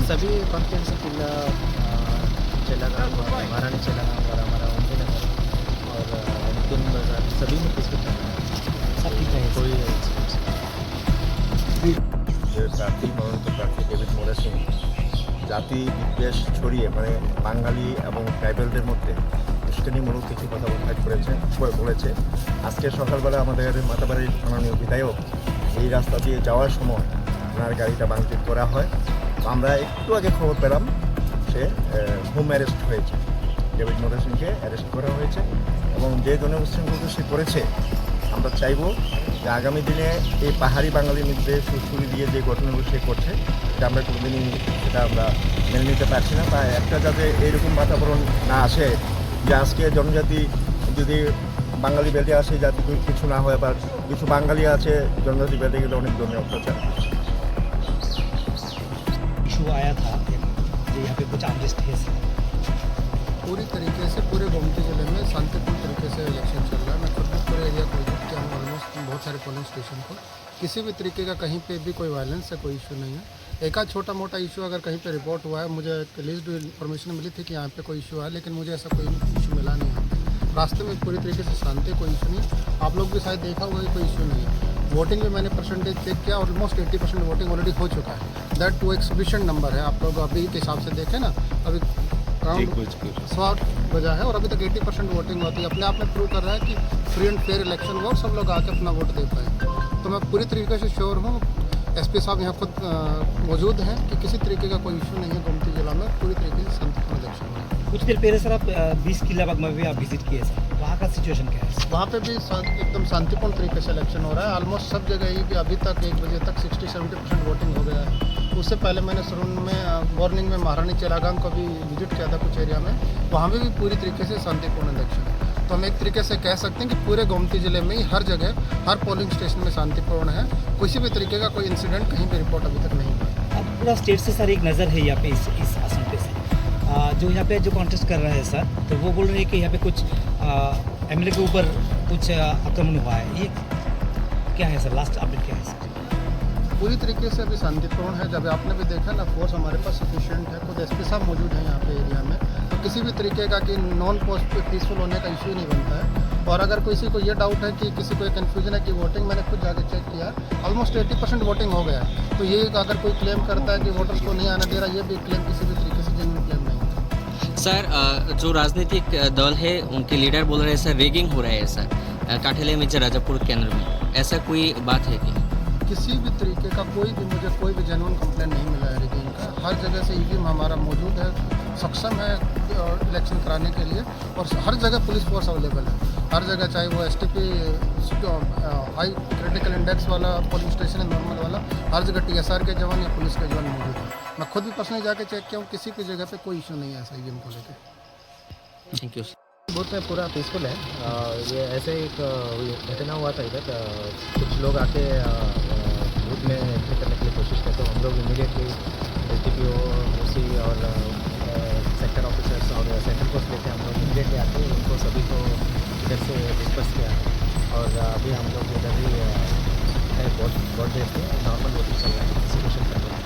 सभी कॉन्फ्रेंस किला चेलागांव महारानी चेलागांव और हमारा ओमपी नगर और नतून बाजार सभी में किसको सब ठीक है कोई যে প্রার্থী মনোনীত প্রার্থী ডেভিড মোরা সিং জাতি বিদ্বেষ ছড়িয়ে মানে বাঙালি এবং ট্রাইবেলদের মধ্যে উস্কানিমূলক কিছু কথাবার্তা বলেছে। আজকে সকালবেলা আমাদের মাতাবাড়ির মাননীয় বিধায়ক এই রাস্তা দিয়ে যাওয়ার সময় ওনার গাড়িটা ভাঙচুর করা হয়। আমরা একটু আগে খবর পেলাম সে হোম অ্যারেস্ট হয়েছে, ডেভিড মোরা সিংকে অ্যারেস্ট করা হয়েছে এবং যে জনউচ্ছৃঙ্খলতা সে করেছে আমরা চাইব যে আগামী দিনে এই পাহাড়ি বাঙালির মধ্যে সুরসুরি দিয়ে যে ঘটনাগুলো সে করছে সেটা আমরা কোনোদিনই সেটা আমরা মেনে নিতে পারছি না। বা একটা যাতে এইরকম বাতাবরণ না আসে যে আজকে জনজাতি যদি বাঙালি বেল্টে আসে যাতে কিছু না হয় বা কিছু বাঙালি আছে জনজাতি বেল্টে গেলে অনেক ধরনের অত্যাচার। इशू आया था कि यहाँ पे कुछ आर्टिस्ट है पूरी तरीके से पूरे गोमती जिले में शांतिपूर्ण तरीके से इलेक्शन चल रहा है। मैं खुद भी पूरे एरिया को विजिट किया हूँ, ऑलमोस्ट बहुत सारे पोलिंग स्टेशन को। किसी भी तरीके का कहीं पे भी कोई वायलेंस या कोई इशू नहीं है। एक आध छोटा मोटा इशू अगर कहीं पे रिपोर्ट हुआ है, मुझे लिस्ट इन्फॉर्मेशन मिली थी कि यहाँ पे कोई इशू है, लेकिन मुझे ऐसा कोई इशू मिला नहीं है। रास्ते में पूरी तरीके से शांति, कोई इशू नहीं। आप लोग भी शायद देखा होगा कि कोई इशू नहीं है। वोटिंग में मैंने परसेंटेज चेक किया, ऑलमोस्ट 80% वोटिंग ऑलरेडी हो चुका है। दैट टू एक्सबिशन नंबर है। आप लोग अभी के हिसाब से देखें ना, अभी अराउंड 100 बजा है और अभी तक 80% वोटिंग होती है। अपने आप में प्रूव कर रहा है कि फ्री एंड फेयर इलेक्शन हुआ और सब लोग आके अपना वोट दे पाए। तो मैं पूरी तरीके से श्योर हूँ, एसपी साहब यहाँ खुद मौजूद हैं, कि किसी तरीके का कोई इशू नहीं है गोमती जिला में। पूरी तरीके से शांतिपूर्ण इलेक्शन हुआ है। कुछ देर पहले सर आप 20 किला बाग में भी आप विजिट किए सर, वहाँ का सिचुएशन क्या है? वहाँ पे भी एकदम शांतिपूर्ण तरीके से इलेक्शन हो रहा है। ऑलमोस्ट सब जगह ही भी अभी तक 1 बजे तक 60-70% वोटिंग हो गया है। उससे पहले मैंने सरून में मॉर्निंग में महारानी चेलागांव को भी विजिट किया था कुछ एरिया में, वहाँ भी पूरी तरीके से शांतिपूर्ण इलेक्शन है। तो हम एक तरीके से कह सकते हैं कि पूरे गोमती जिले में ही हर जगह हर पोलिंग स्टेशन में शांतिपूर्ण है। किसी भी तरीके का कोई इंसिडेंट कहीं पर रिपोर्ट अभी तक नहीं हुआ। अब पूरा स्टेट से सर एक नज़र है यहाँ पे इस आसन पे से जो यहाँ पे जो कॉन्टेस्ट कर रहा है सर, तो वो बोल रहे हैं कि यहाँ पे कुछ एमएलए के ऊपर कुछ आक्रमण हुआ है। ये क्या है सर, लास्ट अपडेट क्या है सर? पूरी तरीके से अभी शांतिपूर्ण है। जब आपने भी देखा ना, फोर्स हमारे पास सफिशिएंट है। खुद एसपी साहब मौजूद हैं यहाँ पे एरिया में। तो किसी भी तरीके का कि नॉन पोस्ट पे पीसफुल होने का इशू ही नहीं बनता है। और अगर किसी को ये डाउट है कि किसी को ये कन्फ्यूजन है कि वोटिंग, मैंने खुद जाके चेक किया, ऑलमोस्ट 80% वोटिंग हो गया है। तो ये अगर कोई क्लेम करता है कि वोटर्स को नहीं आना दे रहा, ये भी क्लेम किसी भी तरीके से जेन्युइन क्लेम नहीं है। सर जो राजनीतिक दल है उनके लीडर बोल रहे हैं सर रेगिंग हो रहा है सर काठेले में राजापुर केंद्र में, ऐसा कोई बात है क्या? किसी भी तरीके का मुझे कोई भी जेन्युइन कंप्लेंट नहीं मिला है रेगिंग का। हर जगह से ईवीएम हमारा मौजूद है, सक्षम है इलेक्शन कराने के लिए। और हर जगह पुलिस फोर्स अवेलेबल है, हर जगह, चाहे वो एसटीपी हाई क्रिटिकल इंडेक्स वाला पोलिंग स्टेशन है, नॉर्मल वाला, हर जगह टीएसआर के जवान या पुलिस के जवान मौजूद है। मैं खुद भी पर्सनली जाके चेक किया हूँ, किसी भी जगह पे कोई इशू नहीं है ऐसा ईवीएम को लेकर। Thank you. बूथ में पूरा पीसफुल है। ये ऐसे एक घटना हुआ था इधर, कुछ लोग आके बूथ में एंट्री करने के लिए कोशिश करते, तो हम लोग इमीडिएटली एसडीपीओ ओसी और सेक्टर ऑफिसर्स और सेंटर पोस्ट लेके हम लोग इमीडिएटली आके उनको सभी को इधर से डिस्कस किया। और अभी हम लोग इधर ही है वोट डे से नॉर्मल वोटिंग चल रहा है, डिस्ट्रीब्यूशन कर रहे हैं।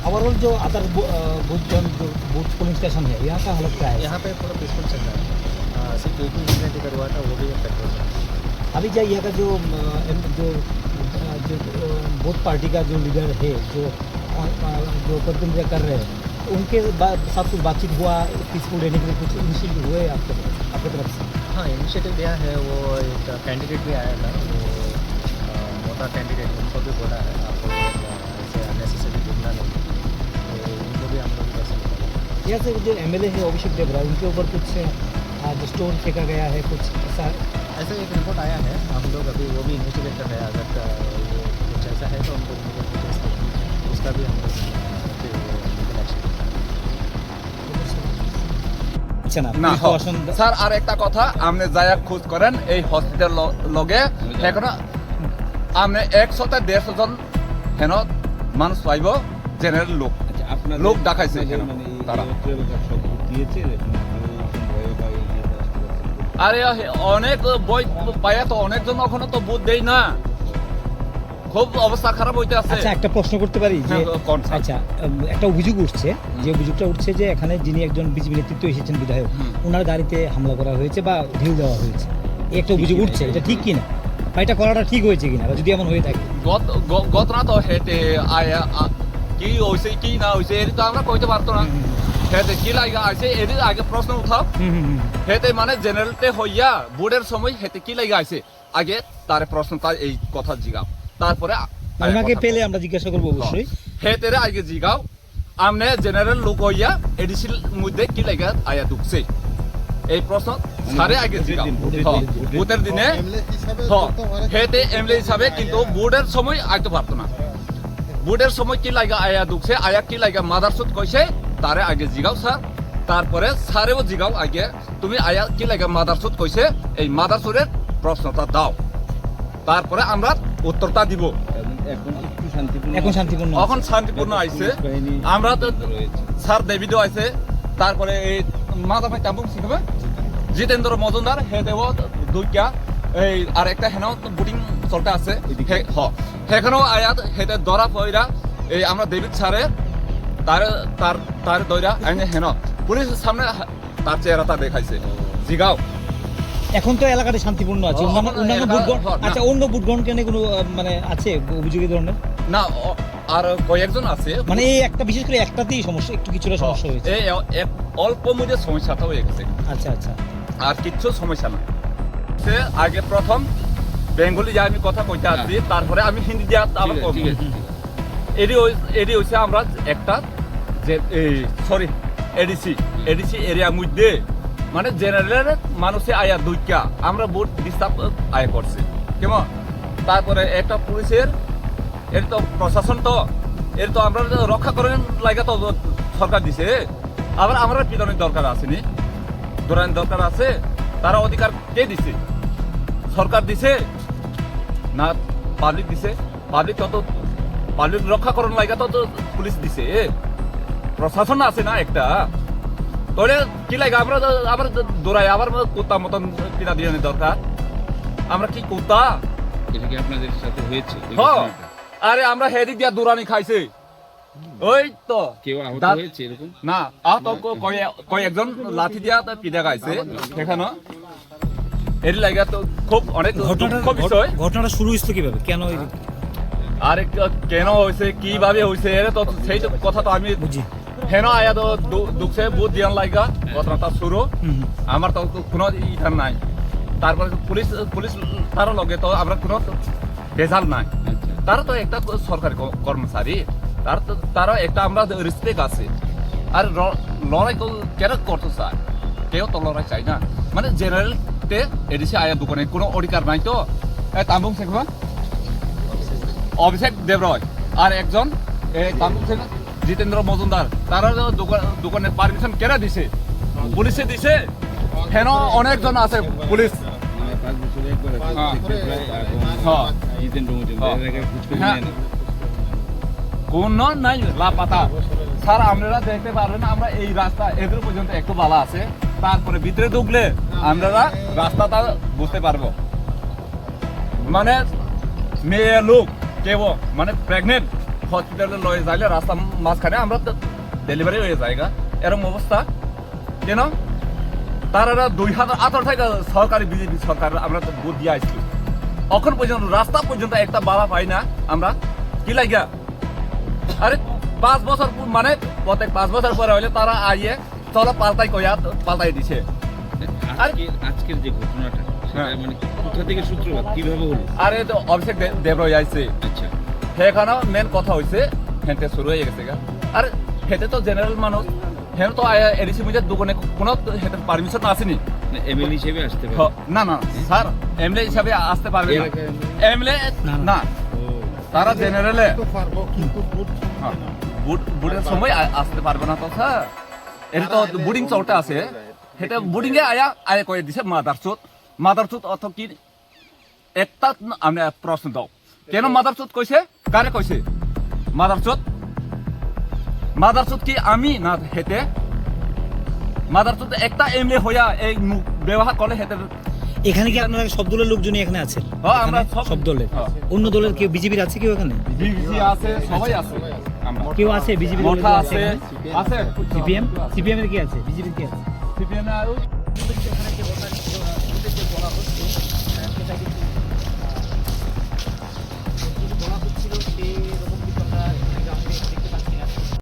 ओवरऑल जो अदर बूथ पोलिंग स्टेशन है यहाँ का हालत क्या है? यहाँ पे पूरा पीसफुल चल रहा है। सिर्फ एक ही इंसिडेंट इधर हुआ था, वो भी इफेक्ट हो रहा है। अभी क्या यहाँ का जो बोथ पार्टी का जो लीडर है, जो प्रतिनिधित्व कर रहे हैं, उनके साथ कुछ बातचीत हुआ पीसफुल रहने के लिए? कुछ इनिशिएटिव हुए आपके तरफ से? हाँ, इनिशिएटिव दिया है। वो एक कैंडिडेट भी आया था, वो मोटा कैंडिडेट, उनको भी बोला है आपको ऐसे अननेसेसरी घूमना नहीं, तो उनको भी हम लोग कैसे बोला। यहाँ से जो एमएलए है अभिषेक देवराय, उनके ऊपर कुछ जो स्टोन फेंका गया है, कुछ ऐसा एक रिपोर्ट आया है। हम लोग अभी वो भी इन्वेस्टिगेट कर रहे हैं। अगर वो कुछ ऐसा है तो हमको उसका भी हम लोग না স্যার আর একটা কথা, আপনি যায়া খোঁজ করেন এই হসপিটাল লগে এখন আপনি 100-150 জন হেন মানুষ পাইব, জেনারেল লোক ডাকাইছে তারা। আরে অনেক বই পাইয়া তো অনেকজন ওখানে তো বুথ দেয় না, খুব অবস্থা খারাপ হইতে আছে আচ্ছা একটা প্রশ্ন করতে পারি যে হ্যাঁ, কোন স্যার? আচ্ছা একটা অভিযোগ উঠছে যে অভিযোগটা উঠছে যে এখানে যিনি একজন বিজেপি নেতৃত্ব এসেছেন বিধায়ক ওনার গাড়িতে হামলা করা হয়েছে বা ঢিল দেওয়া হয়েছে এই একটা অভিযোগ উঠছে এটা ঠিক কিনা বা এটা করাটা ঠিক হয়েছে কিনা বা যদি এমন হয়ে থাকে ঘটনা তো হেঁটে কি হয়েছে কি না হয়েছে এটি তো আমরা কইতে পারতো না হেঁটে কি লাগা আছে এটি আগে প্রশ্ন উঠাও হেঁটে মানে জেনারেলতে হইয়া বোর্ডের সময় হেঁটে কি লাগা আছে আগে তার প্রশ্ন তার এই কথা জিগাও তারপরে ওনাকে পেলে আমরা জিজ্ঞাসা করবো অবশ্যই হেঁটে আগে জিগাও আমনে জেনারেল লোক হইয়া এডিসির মধ্যে কি লাগা আয়া ঢুকছে এই প্রশ্ন সারে আগে জিগাও ভোটের দিনে হেঁটে এমএলএ হিসাবে কিন্তু বোর্ডের সময় আইতে পারতো না বোর্ডের সময় কি লাগা আয়া ঢুকছে আয়া কি লাগা মাদারসুদ কইছে তারে আগে জিগাও স্যার তারপরে স্যারেও জিগাও আগে তুমি আয়া কি লাগা মাদারসুদ কইছে এই মাদারসুদের প্রশ্নটা দাও তারপরে আমরা উত্তরটা দিব এখন শান্তিপূর্ণ এখন শান্তিপূর্ণ আইছে আমরা তো স্যার দেবিদও আইছে তারপরে এই মাদা ভাই তাম্বুক শিখবে জিতেন্দ্র মজুমদার হে দেব দুইটা এই আর একটা হেন বুটিং চলতে আছে সেখানেও আয়াত হেতে ধরা পয়রা এই আমরা দেবিদ স্যারে তার তার তার দইরা আইনে হেন পুলিশের সামনে তার চেহারাটা দেখাইছে জিগাও এখন তো এলাকাতে শান্তিপূর্ণ আছে অন্যান্য ভোটগ্রহণ আচ্ছা অন্য ভোটগ্রহণ কেন কোনো মানে আছে অভিযোগের ধরনের না আর কয়েকজন আছে মানে এই একটা বিশেষ করে একটাতেই সমস্যা একটু কিছুটা সমস্যা হয়েছে এই অল্প মধ্যে সমস্যাটা হয়ে গেছে আচ্ছা আচ্ছা আর কিচ্ছু সমস্যা না সে আগে প্রথম বেঙ্গলি যা আমি কথা কইতে আসছি তারপরে আমি হিন্দি যা আবার কম এডি হইছে আমরা একটা যে সরি এডিসি এরিয়ার মধ্যে মানে জেনারেলের মানুষে আয়া দুইটা আমরা ভোট ডিস্টার্ব আয় করছে কেমন তারপরে একটা পুলিশের এর তো প্রশাসন তো এর তো আমরা রক্ষা করেন লাগা তো সরকার দিছে আবার আমরা পিটনের দরকার আসেনি দৌড়ানোর দরকার আছে তারা অধিকার কে দিছে সরকার দিছে না পাবলিক দিছে পাবলিক তত পাবলিক রক্ষা করার লাগা তো পুলিশ দিছে প্রশাসন আছে না একটা তাহলে কি লাগে আমরা আবার দৌড়াই আবার কুত্তা মতন কিনা দিয়ে দরকার আমরা কি কুত্তা এটা কি আপনাদের সাথে হয়েছে আরে আমরা হেডি দিয়া দৌড়ানি খাইছে ওই তো কেউ আহত হয়েছে এরকম না আহত কয়েকজন লাঠি দিয়া পিঠা খাইছে সেখানে এর লাগা তো খুব অনেক দুঃখ বিষয় ঘটনাটা শুরু হয়েছিল কিভাবে কেন আরে কেন হয়েছে কিভাবে হয়েছে তো সেই কথা তো আমি বুঝি হেন আয়া তো দুঃখে বুধ দিয়ান লাগা ঘটনাটা শুরু আমার তো কোনো ইটার নাই তারপরে পুলিশ তার লগে তো আমরা কোনো রেজাল্ট নাই তারা তো একটা সরকারি কর্মচারী তারা একটা আমরা রেসপেক্ট আছে আর লড়াই কেন করতে চায় কেউ তো লড়াই চাই না মানে জেনারেলতে এডিসি আয়া দোকানে কোনো অধিকার নাই তো তাম্বুং শেখ অভিষেক দেবরয় আর একজন তাম্বুং শেখ জিতেন্দ্র মজুমদার তারা দোকানের পারমিশন কেন দিছে পুলিশে দিছে হেন অনেকজন আছে পুলিশ কোন নাই লাপাতা স্যার আপনারা দেখতে পারবেন আমরা এই রাস্তা এদের পর্যন্ত একটু ভালো আছে তারপরে ভিতরে ঢুকলে আপনারা রাস্তাটা বুঝতে পারবো মানে মেয়ে লোক কেউ মানে প্রেগনেন্ট হসপিটালে লয়ে যাইলে রাস্তা মাঝখানে আমরা ডেলিভারি হয়ে যায়গা এরকম অবস্থা কেন তারা 2018 থেকে সরকারি বিজেপি সরকার আমরা তো ভোট দিয়ে আসছি এখন পর্যন্ত রাস্তা পর্যন্ত একটা বাধা পাই না আমরা কি লাগিয়া আরে 5 বছর মানে প্রত্যেক 5 বছর পরে হইলে তারা আইয়ে চলো পাল্টাই দিছে আজকের যে ঘটনাটা মানে কোথা থেকে সূত্রপাত কিভাবে হলো আরে তো অভিষেক দেবরয় আইছে আচ্ছা সেখানে মেন কথা হয়েছে হেঁটে শুরু হয়ে গেছে গা আর হেঁটে তো জেনারেল মানুষ হেন তো এডিসি মিডিয়ার দোকানে কোনো হেঁটে পারমিশন আসেনি এমএলএ হিসেবে আসতে পারে না না স্যার এমএলএ হিসাবে আসতে পারবে না এমএলএ না তারা জেনারেলে বুটের সময় আসতে পারবে না তো স্যার এটা তো বুডিং চলতে আছে সেটা বুডিং এ আয়া করে দিছে মাদারচুত অর্থ কি একটা আমি প্রশ্ন দাও কেন মাদারচুত কইছে কারে কইছে মাদারচুত কি আমি না হেতে মাদারচুত একটা এমএলএ হইয়া এই ব্যবহার করলে হেতে এখানে কি আপনারা সব দলের লোকজনই এখানে আছেন? হ্যাঁ, আমরা এখানে সব দলের। হ্যাঁ। অন্য দলের কেউ বিজেপির আছে কেউ এখানে? বিজেপি আছে, সবাই আছে। আমরা কেউ আছে বিজেপির মঠা আছে, আছে সিপিএম এর কি আছে? বিজেপির কি আছে? সিপিএম